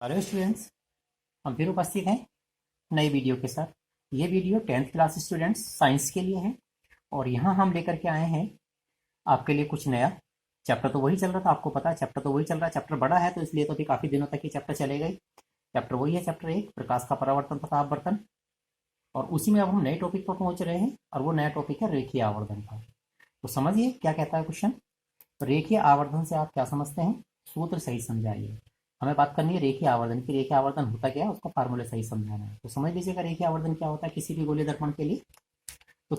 Hello students, हम फिर उपस्थित हैं नई वीडियो के साथ। ये video 10th class students science के लिए है और यहाँ हम लेकर के आए हैं आपके लिए कुछ नया। चैप्टर तो वही चल रहा था, आपको पता है चैप्टर तो वही चल रहा है। चैप्टर बड़ा है तो इसलिए तो अभी काफ़ी दिनों तक ये चैप्टर चलेगा ही। चैप्टर वही है, चैप्टर 1 प्रकाश का परावर्तन तथा अपवर्तन। और उसी में अब हम नए टॉपिक पर पहुंच रहे हैं और वो नया टॉपिक है रेखीय आवर्धन का। तो समझिए क्या कहता है क्वेश्चन। रेखीय आवर्धन से आप क्या समझते हैं, सूत्र सही समझाइए। हमें बात करनी है रेखीय आवर्धन की। रेखीय आवर्धन होता क्या है, उसका फार्मूला सही समझाना है। तो समझ लीजिएगा रेखीय आवर्धन क्या होता है किसी भी गोलीय दर्पण के लिए। तो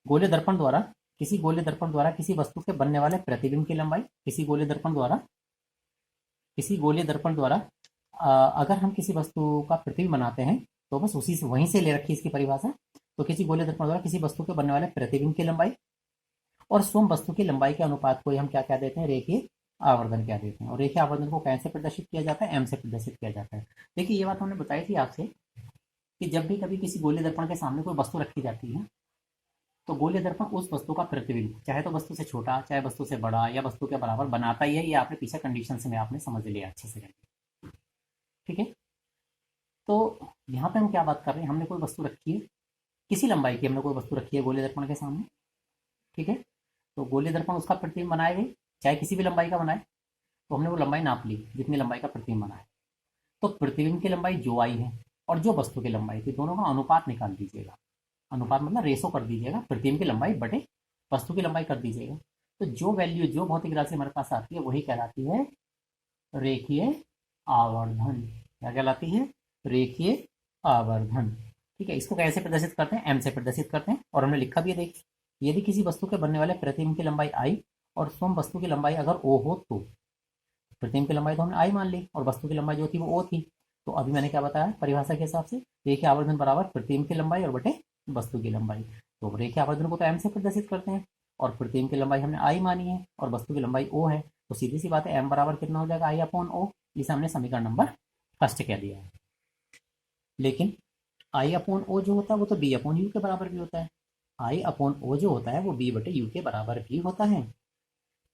गोलीय दर्पण द्वारा किसी गोलीय दर्पण द्वारा किसी वस्तु के बनने वाले प्रतिबिंब की लंबाई, किसी गोलीय दर्पण द्वारा अगर हम किसी वस्तु का प्रतिबिंब बनाते हैं तो बस उसी से वहीं से ले रखी इसकी परिभाषा। तो किसी गोलीय दर्पण द्वारा किसी वस्तु के बनने वाले प्रतिबिंब की लंबाई और स्वयं वस्तु की लंबाई के अनुपात को ही हम क्या कह देते हैं, रेखीय आवर्धन कह देते हैं। और रेखीय आवर्धन को कैसे प्रदर्शित किया जाता है, एम से प्रदर्शित किया जाता है। देखिए ये बात हमने बताई थी आपसे कि जब भी कभी किसी गोलीय दर्पण के सामने कोई वस्तु रखी जाती है तो गोलीय दर्पण उस वस्तु का प्रतिबिंब चाहे तो वस्तु से छोटा चाहे वस्तु से बड़ा या वस्तु के बराबर बनाता ही है। ये आपने पीछे कंडीशन से में आपने समझ लिया अच्छे से। ठीक है, तो यहाँ पे हम क्या बात कर रहे हैं, हमने कोई वस्तु रखी है, किसी लंबाई की हमने कोई वस्तु रखी है गोलीय दर्पण के सामने। ठीक है, तो गोलीय दर्पण उसका प्रतिबिंब बनाएगा, चाहे किसी भी लंबाई का बनाए। तो हमने वो लंबाई नाप ली जितनी लंबाई का प्रतिबिंब बना है। तो प्रतिबिंब की लंबाई जो आई है और जो वस्तु की लंबाई थी दोनों का अनुपात निकाल दीजिएगा। अनुपात मतलब रेशो कर दीजिएगा, प्रतिबिंब की लंबाई बटे वस्तु की लंबाई कर दीजिएगा। तो जो वैल्यू जो भौतिक राशि हमारे पास आती है वही कहलाती है रेखीय आवर्धन। क्या कहलाती है, रेखीय आवर्धन। ठीक है, इसको कैसे प्रदर्शित करते हैं, एम से प्रदर्शित करते हैं। और हमने लिखा भी है, देखिए यदि किसी वस्तु के बनने वाले प्रतिबिंब की लंबाई आई और स्वयं वस्तु की लंबाई अगर ओ हो तो प्रतिबिंब की लंबाई तो हमने आई मान ली और वस्तु की लंबाई जो थी वो ओ थी। तो अभी मैंने क्या बताया परिभाषा के हिसाब से, रेखीय आवर्धन बराबर प्रतिबिंब की लंबाई और बटे वस्तु की लंबाई। तो रेखीय आवर्धन को तो एम से प्रदर्शित करते हैं और प्रतिबिंब की लंबाई हमने आई मानी है और वस्तु की लंबाई ओ है। तो सीधी सी बात है एम बराबर कितना हो जाएगा, आई अपॉन ओ। इसे हमने समीकरण नंबर फर्स्ट कह दिया है। लेकिन आई अपॉन ओ जो होता है वो तो बी अपॉन यू के बराबर भी होता है। आई अपॉन ओ जो होता है वो बी बटे यू के बराबर भी होता है।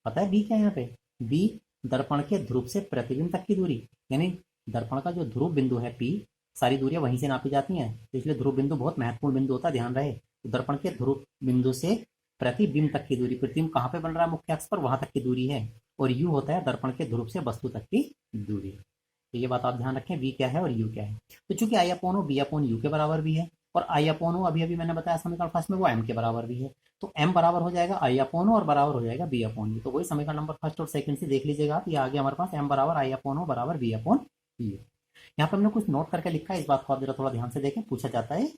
पता है बी क्या है यहाँ पे, बी दर्पण के ध्रुव से प्रतिबिंब तक की दूरी, यानी दर्पण का जो ध्रुव बिंदु है पी, सारी दूरियां वहीं से नापी जाती हैं। तो इसलिए ध्रुव बिंदु बहुत महत्वपूर्ण बिंदु होता है, ध्यान रहे। तो दर्पण के ध्रुव बिंदु से प्रतिबिंब तक की दूरी, प्रतिबिंब कहाँ पे बन रहा है मुख्य अक्ष पर, वहां तक की दूरी है। और यू होता है दर्पण के ध्रुव से वस्तु तक की दूरी। तो ये बात आप ध्यान रखें, बी क्या है और यू क्या है। तो चूंकि I upon O B upon U के बराबर भी है और आई अपॉन ओ अभी अभी मैंने बताया समीकरण फर्स्ट में वो एम के बराबर भी है। तो एम बराबर हो जाएगा आई अपॉन ओ और बराबर हो जाएगा बी अपॉन यू। तो वही समीकरण नंबर फर्स्ट और सेकंड से देख लीजिएगा आप, ये आगे हमारे पास एम बराबर आई अपॉन ओ बराबर बी अपॉन यू। यहाँ पे हमने कुछ नोट करके लिखा है, इस बात को आप जरा थोड़ा ध्यान से देखें। पूछा जाता है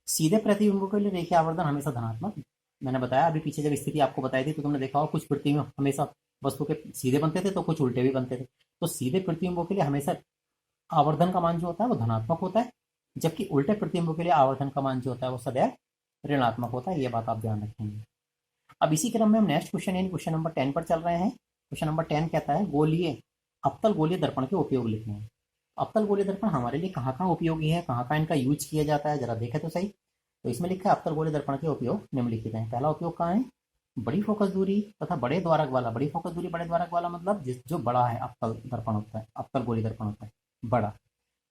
सीधे प्रतिबिंबों के लिए रेखीय आवर्धन हमेशा धनात्मक। मैंने बताया अभी पीछे जब स्थिति आपको बताई थी तो तुमने देखा होगा कुछ प्रतिबिंब हमेशा वस्तु के सीधे बनते थे तो कुछ उल्टे भी बनते थे। तो सीधे प्रतिबिंबों के लिए हमेशा आवर्धन का मान जो होता है वो धनात्मक होता है, जबकि उल्टे प्रतिबिंबों के लिए आवर्धन का मान जो होता है वो सदैव ऋणात्मक होता है। ये बात आप ध्यान रखेंगे। अब इसी क्रम में हम नेक्स्ट क्वेश्चन यानी क्वेश्चन नंबर 10 पर चल रहे हैं। क्वेश्चन नंबर 10 कहता है अवतल गोलीय दर्पण के उपयोग लिखने हैं। अवतल गोलीय दर्पण हमारे लिए कहाँ कहाँ उपयोगी है, कहाँ कहाँ इनका यूज किया जाता है, जरा देखें तो सही। तो इसमें लिखा है अवतल गोलीय दर्पण के उपयोग निम्नलिखित हैं। पहला उपयोग कहाँ है, बड़ी फोकस दूरी तथा बड़े द्वारक वाला। बड़ी फोकस दूरी बड़े द्वारक वाला मतलब जो बड़ा है अवतल दर्पण होता है, अवतल गोलीय दर्पण होता है बड़ा।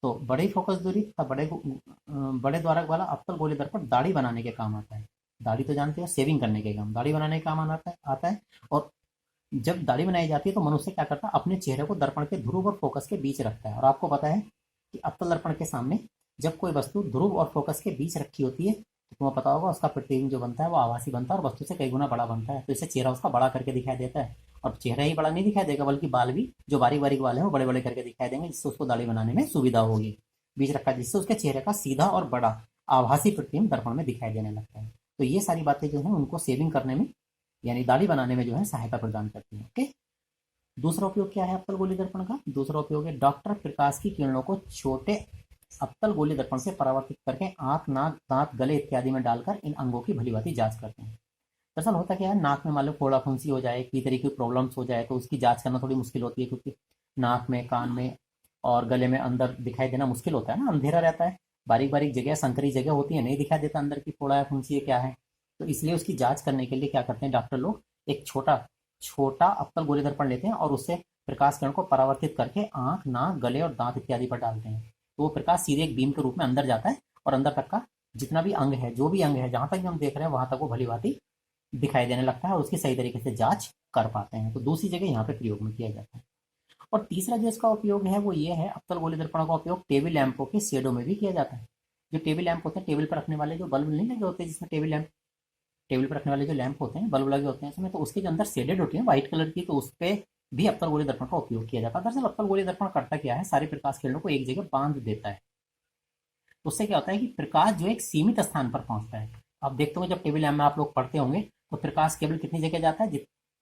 तो बड़ी फोकस दूरी तथा बड़े द्वारक वाला अवतल गोलीय दर्पण दाढ़ी बनाने के काम आता है। दाढ़ी तो जानते हो सेविंग करने के काम, दाढ़ी बनाने के काम आता है। और जब दाढ़ी बनाई जाती है तो मनुष्य क्या करता है, अपने चेहरे को दर्पण के ध्रुव और फोकस के बीच रखता है। और आपको पता है कि अवतल दर्पण के सामने जब कोई वस्तु ध्रुव और फोकस के बीच रखी होती है तो तुम्हें पता होगा उसका प्रतिबिंब जो बनता है वो आभासी बनता है और वस्तु से कई गुना बड़ा बनता है। तो इससे चेहरा उसका बड़ा करके दिखाई देता है। और चेहरा ही बड़ा नहीं दिखाई देगा बल्कि बाल भी जो बारीक बारीक वाले हैं वो बड़े बड़े करके दिखाई देंगे, जिससे उसको दाढ़ी बनाने में सुविधा होगी। बीच रखा जिससे उसके चेहरे का सीधा और बड़ा आभासी प्रतिबिंब दर्पण में दिखाई देने लगता है। तो ये सारी बातें जो है उनको सेविंग करने में यानी दाढ़ी बनाने में जो है सहायता प्रदान करती है। ओके, दूसरा उपयोग क्या है अवतल गोलीय दर्पण का, दूसरा उपयोग है डॉक्टर प्रकाश की किरणों को छोटे अवतल गोलीय दर्पण से परावर्तित करके आंख, नाक, दांत, गले इत्यादि में डालकर इन अंगों की भलीभांति जांच करते हैं। दरअसल होता क्या है, नाक में मान लो फोड़ा फुंसी हो जाए, कई तरीके की प्रॉब्लम्स हो जाए तो उसकी जांच करना थोड़ी मुश्किल होती है, क्योंकि नाक में, कान में और गले में अंदर दिखाई देना मुश्किल होता है ना, अंधेरा रहता है, बारीक बारीक जगह संकरी जगह होती है, नहीं दिखाई देता अंदर की फोड़ा है फुंसी है क्या है। तो इसलिए उसकी जांच करने के लिए क्या करते हैं डॉक्टर लोग, एक छोटा छोटा अवतल गोलीय दर्पण लेते हैं और उससे प्रकाश किरण को परावर्तित करके आंख, नाक, गले और दांत इत्यादि पर डालते हैं। तो वो प्रकाश सीधे एक बीम के रूप में अंदर जाता है और अंदर तक का जितना भी अंग है, जो भी अंग है, जहां तक भी हम देख रहे हैं वहां तक वो भली भांति दिखाई देने लगता है और उसकी सही तरीके से जांच कर पाते हैं। तो दूसरी जगह यहाँ पे प्रयोग में किया जाता है। और तीसरा जो इसका उपयोग है वो ये है, अवतल गोले दर्पण का उपयोग टेबल लैंपों के शेडो में भी किया जाता है। जो टेबल लैंप होते हैं, टेबल पर रखने वाले जो बल्ब नहीं लगे होते, जिसमें टेबल पर रखने वाले जो लैंप होते हैं, बल्ब लगे होते हैं इसमें, तो उसके जो अंदर शेडेड होती है व्हाइट कलर की, तो उस पर भी अवतल गोले दर्पण का उपयोग किया जाता है। दरअसल अवतल गोले दर्पण करता क्या है, सारे प्रकाश किरणों को एक जगह बांध देता है। तो उससे क्या होता है कि प्रकाश जो एक सीमित स्थान पर पहुंचता है। आप देखते होंगे जब टेबल लैंप में आप लोग पढ़ते होंगे तो प्रकाश केवल कितनी जगह जाता है,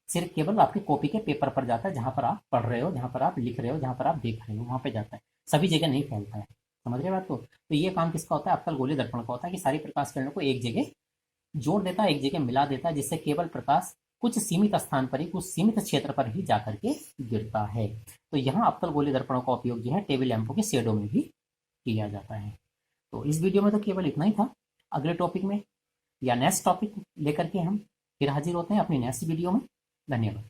सिर्फ केवल आपकी कॉपी के पेपर पर जाता है, जहां पर आप पढ़ रहे हो, जहां पर आप लिख रहे हो, जहां पर आप देख रहे हो, वहां पे जाता है, सभी जगह नहीं फैलता है। समझ रहे बात को? तो ये काम किसका होता है, अवतल गोले दर्पण का होता है कि सारी प्रकाश किरणों को एक जगह जोड़ देता है, एक जगह मिला देता है, जिससे केवल प्रकाश कुछ सीमित स्थान पर ही, कुछ सीमित क्षेत्र पर ही जाकर के गिरता है। तो यहाँ अवतल गोले दर्पणों का उपयोग जो है टेबल लैंपों के शेडो में भी किया जाता है। तो इस वीडियो में तो केवल इतना ही था। अगले टॉपिक में या नेक्स्ट टॉपिक लेकर के हम फिर हाजिर होते हैं अपनी नेक्स्ट वीडियो में। धन्यवाद।